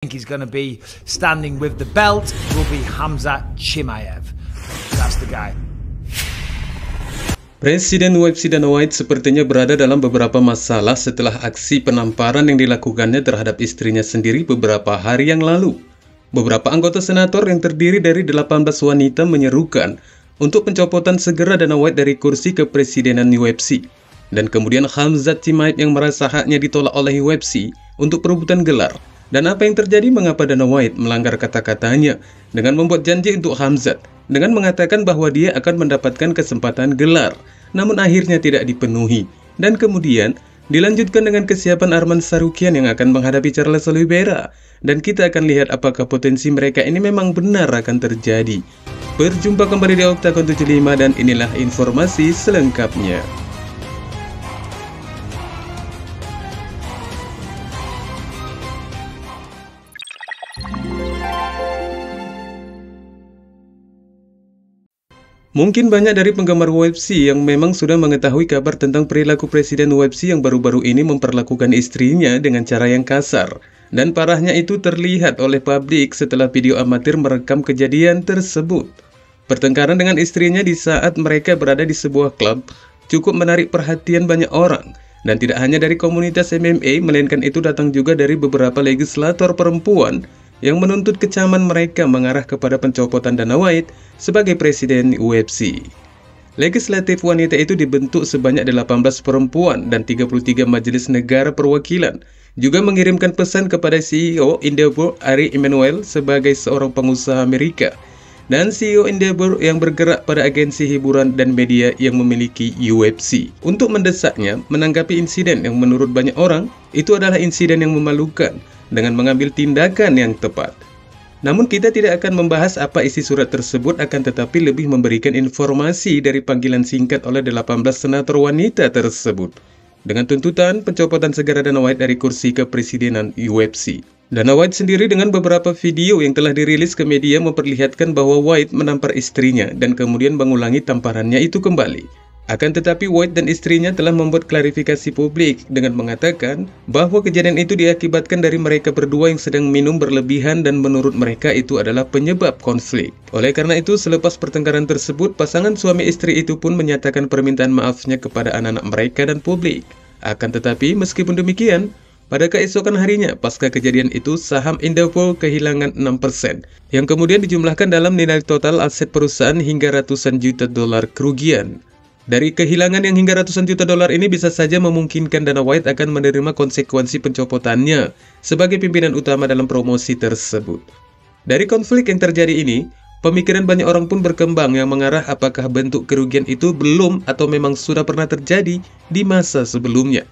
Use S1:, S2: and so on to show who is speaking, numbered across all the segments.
S1: think he's going to be standing with the belt will be Khamzat Chimaev. That's the guy.
S2: Presiden UFC Dana White sepertinya berada dalam beberapa masalah setelah aksi penamparan yang dilakukannya terhadap istrinya sendiri beberapa hari yang lalu. Beberapa anggota senator yang terdiri dari 18 wanita menyerukan untuk pencopotan segera Dana White dari kursi kepresidenan UFC. Dan kemudian Khamzat Chimaev yang merasa haknya ditolak oleh UFC untuk perebutan gelar. Dan apa yang terjadi mengapa Dana White melanggar kata-katanya dengan membuat janji untuk Khamzat dengan mengatakan bahwa dia akan mendapatkan kesempatan gelar, namun akhirnya tidak dipenuhi. Dan kemudian dilanjutkan dengan kesiapan Arman Tsarukyan yang akan menghadapi Charles Oliveira. Dan kita akan lihat apakah potensi mereka ini memang benar akan terjadi. Berjumpa kembali di Octagon 75 dan inilah informasi selengkapnya. Mungkin banyak dari penggemar UFC yang memang sudah mengetahui kabar tentang perilaku Presiden UFC yang baru-baru ini memperlakukan istrinya dengan cara yang kasar. Dan parahnya itu terlihat oleh publik setelah video amatir merekam kejadian tersebut. Pertengkaran dengan istrinya di saat mereka berada di sebuah klub cukup menarik perhatian banyak orang. Dan tidak hanya dari komunitas MMA, melainkan itu datang juga dari beberapa legislator perempuan yang menuntut kecaman mereka mengarah kepada pencopotan Dana White sebagai presiden UFC. Legislatif wanita itu dibentuk sebanyak 18 perempuan dan 33 majelis negara perwakilan, juga mengirimkan pesan kepada CEO Endeavor Ari Emanuel sebagai seorang pengusaha Amerika, dan CEO Endeavor yang bergerak pada agensi hiburan dan media yang memiliki UFC, untuk mendesaknya menanggapi insiden yang menurut banyak orang itu adalah insiden yang memalukan, dengan mengambil tindakan yang tepat. Namun kita tidak akan membahas apa isi surat tersebut, akan tetapi lebih memberikan informasi dari panggilan singkat oleh 18 senator wanita tersebut dengan tuntutan pencopotan segera Dana White dari kursi kepresidenan UFC. Dana White sendiri dengan beberapa video yang telah dirilis ke media memperlihatkan bahwa White menampar istrinya dan kemudian mengulangi tamparannya itu kembali. Akan tetapi White dan istrinya telah membuat klarifikasi publik dengan mengatakan bahwa kejadian itu diakibatkan dari mereka berdua yang sedang minum berlebihan dan menurut mereka itu adalah penyebab konflik. Oleh karena itu, selepas pertengkaran tersebut, pasangan suami istri itu pun menyatakan permintaan maafnya kepada anak-anak mereka dan publik. Akan tetapi, meskipun demikian, pada keesokan harinya, pasca kejadian itu, saham Endeavor kehilangan 6%, yang kemudian dijumlahkan dalam nilai total aset perusahaan hingga ratusan juta dolar kerugian. Dari kehilangan yang hingga ratusan juta dolar ini bisa saja memungkinkan Dana White akan menerima konsekuensi pencopotannya sebagai pimpinan utama dalam promosi tersebut. Dari konflik yang terjadi ini, pemikiran banyak orang pun berkembang yang mengarah apakah bentuk kerugian itu belum atau memang sudah pernah terjadi di masa sebelumnya.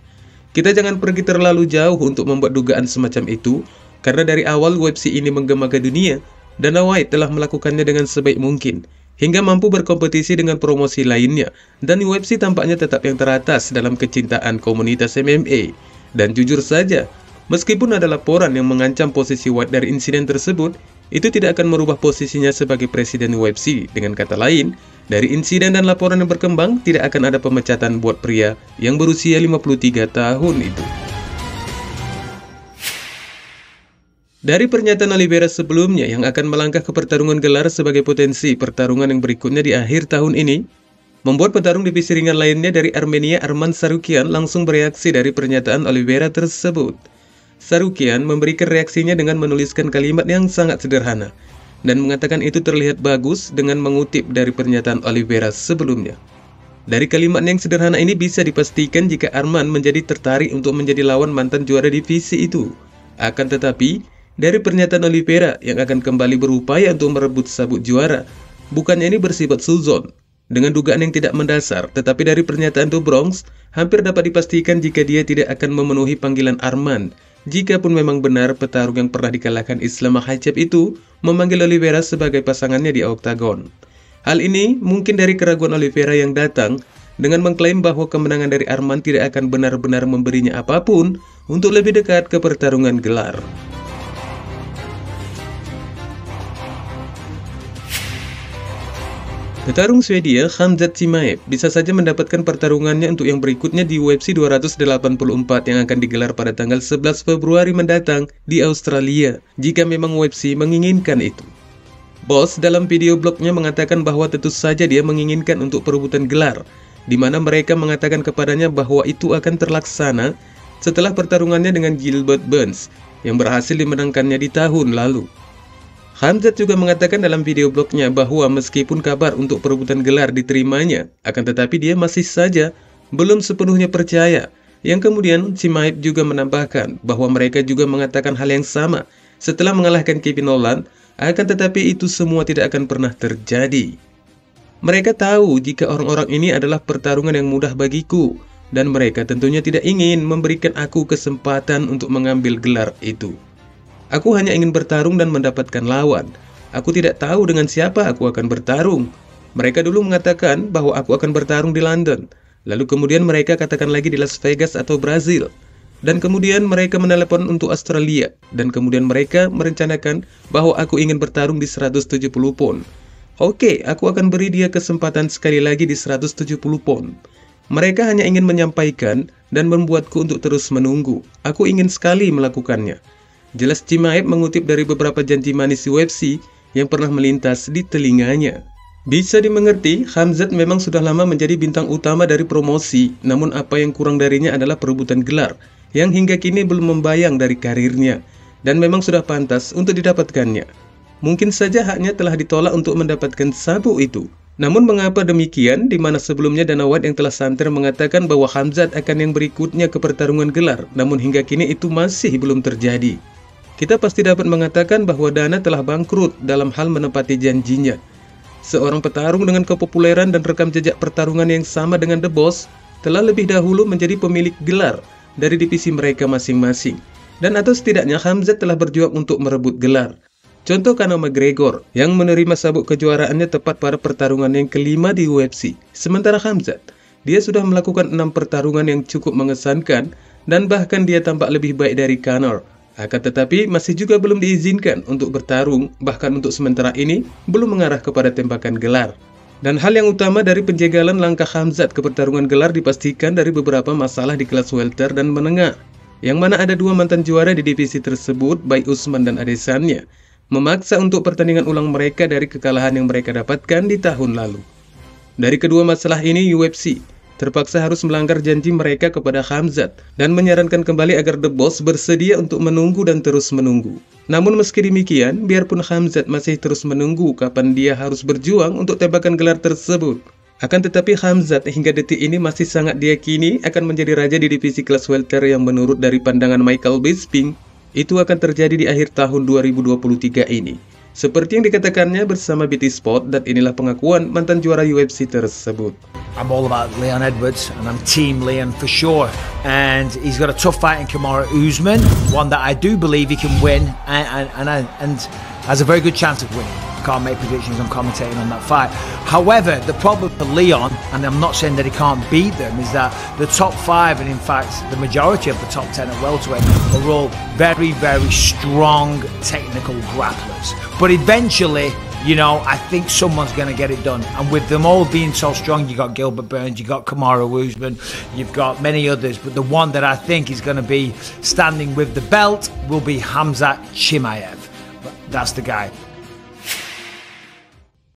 S2: Kita jangan pergi terlalu jauh untuk membuat dugaan semacam itu, karena dari awal UFC ini menggema ke dunia, Dana White telah melakukannya dengan sebaik mungkin, hingga mampu berkompetisi dengan promosi lainnya, dan UFC tampaknya tetap yang teratas dalam kecintaan komunitas MMA. Dan jujur saja, meskipun ada laporan yang mengancam posisi White dari insiden tersebut, itu tidak akan merubah posisinya sebagai presiden UFC. Dengan kata lain, dari insiden dan laporan yang berkembang, tidak akan ada pemecatan buat pria yang berusia 53 tahun itu. Dari pernyataan Oliveira sebelumnya yang akan melangkah ke pertarungan gelar sebagai potensi pertarungan yang berikutnya di akhir tahun ini, membuat petarung divisi ringan lainnya dari Armenia Arman Tsarukyan langsung bereaksi dari pernyataan Oliveira tersebut. Tsarukyan memberikan reaksinya dengan menuliskan kalimat yang sangat sederhana, dan mengatakan itu terlihat bagus dengan mengutip dari pernyataan Oliveira sebelumnya. Dari kalimat yang sederhana ini bisa dipastikan jika Arman menjadi tertarik untuk menjadi lawan mantan juara divisi itu. Akan tetapi, dari pernyataan Oliveira yang akan kembali berupaya untuk merebut sabuk juara, bukannya ini bersifat suzon, dengan dugaan yang tidak mendasar, tetapi dari pernyataan Do Bronx, hampir dapat dipastikan jika dia tidak akan memenuhi panggilan Arman, jikapun memang benar petarung yang pernah dikalahkan Islam Makhachev itu memanggil Oliveira sebagai pasangannya di Octagon. Hal ini mungkin dari keraguan Oliveira yang datang dengan mengklaim bahwa kemenangan dari Arman tidak akan benar-benar memberinya apapun untuk lebih dekat ke pertarungan gelar. Petarung Swedia Khamzat Chimaev bisa saja mendapatkan pertarungannya untuk yang berikutnya di UFC 284 yang akan digelar pada tanggal 11 Februari mendatang di Australia, jika memang UFC menginginkan itu. Boss dalam video blognya mengatakan bahwa tentu saja dia menginginkan untuk perebutan gelar, di mana mereka mengatakan kepadanya bahwa itu akan terlaksana setelah pertarungannya dengan Gilbert Burns yang berhasil dimenangkannya di tahun lalu. Khamzat juga mengatakan dalam video blognya bahwa meskipun kabar untuk perebutan gelar diterimanya, akan tetapi dia masih saja belum sepenuhnya percaya. Yang kemudian Chimaev juga menambahkan bahwa mereka juga mengatakan hal yang sama setelah mengalahkan Kevin Holland, akan tetapi itu semua tidak akan pernah terjadi. Mereka tahu jika orang-orang ini adalah pertarungan yang mudah bagiku, dan mereka tentunya tidak ingin memberikan aku kesempatan untuk mengambil gelar itu. Aku hanya ingin bertarung dan mendapatkan lawan. Aku tidak tahu dengan siapa aku akan bertarung. Mereka dulu mengatakan bahwa aku akan bertarung di London. Lalu kemudian mereka katakan lagi di Las Vegas atau Brazil. Dan kemudian mereka menelepon untuk Australia. Dan kemudian mereka merencanakan bahwa aku ingin bertarung di 170 pon. Oke, aku akan beri dia kesempatan sekali lagi di 170 pon. Mereka hanya ingin menyampaikan dan membuatku untuk terus menunggu. Aku ingin sekali melakukannya. Jelas Chimaev mengutip dari beberapa janji manis UFC yang pernah melintas di telinganya. Bisa dimengerti, Khamzat memang sudah lama menjadi bintang utama dari promosi, namun apa yang kurang darinya adalah perebutan gelar, yang hingga kini belum membayang dari karirnya, dan memang sudah pantas untuk didapatkannya. Mungkin saja haknya telah ditolak untuk mendapatkan sabuk itu. Namun mengapa demikian, di mana sebelumnya Dana White yang telah santer mengatakan bahwa Khamzat akan yang berikutnya ke pertarungan gelar, namun hingga kini itu masih belum terjadi. Kita pasti dapat mengatakan bahwa Dana telah bangkrut dalam hal menepati janjinya. Seorang petarung dengan kepopuleran dan rekam jejak pertarungan yang sama dengan The Boss telah lebih dahulu menjadi pemilik gelar dari divisi mereka masing-masing. Dan atau setidaknya Khamzat telah berjuang untuk merebut gelar. Contoh Conor McGregor yang menerima sabuk kejuaraannya tepat pada pertarungan yang kelima di UFC. Sementara Khamzat, dia sudah melakukan 6 pertarungan yang cukup mengesankan dan bahkan dia tampak lebih baik dari Conor. Akan tetapi masih juga belum diizinkan untuk bertarung, bahkan untuk sementara ini belum mengarah kepada tembakan gelar. Dan hal yang utama dari penjagalan langkah Khamzat ke pertarungan gelar dipastikan dari beberapa masalah di kelas welter dan menengah, yang mana ada 2 mantan juara di divisi tersebut, baik Usman dan Adesanya, memaksa untuk pertandingan ulang mereka dari kekalahan yang mereka dapatkan di tahun lalu. Dari kedua masalah ini, UFC terpaksa harus melanggar janji mereka kepada Khamzat dan menyarankan kembali agar The Boss bersedia untuk menunggu dan terus menunggu. Namun meski demikian, biarpun Khamzat masih terus menunggu kapan dia harus berjuang untuk tembakan gelar tersebut, akan tetapi Khamzat hingga detik ini masih sangat diyakini akan menjadi raja di divisi kelas welter yang menurut dari pandangan Michael Bisping, itu akan terjadi di akhir tahun 2023 ini. Seperti yang dikatakannya bersama BT Sport, dan inilah pengakuan mantan juara UFC tersebut.
S1: I'm all about Leon Edwards, and I'm Team Leon for sure. And he's got a tough fight in Kamaru Usman, one that I do believe he can win, and has a very good chance of winning. Can't make predictions, I'm commentating on that fight. However, the problem for Leon, and I'm not saying that he can't beat them, is that the top 5, and in fact the majority of the top 10 at welterweight, are all very, very strong technical grapplers. But eventually, you know, I think someone's going to get it done. And with them all being so strong, you got Gilbert Burns, you got Kamaru Usman, you've got many others. But the one that I think is going to be standing with the belt will be Khamzat Chimaev. That's the guy.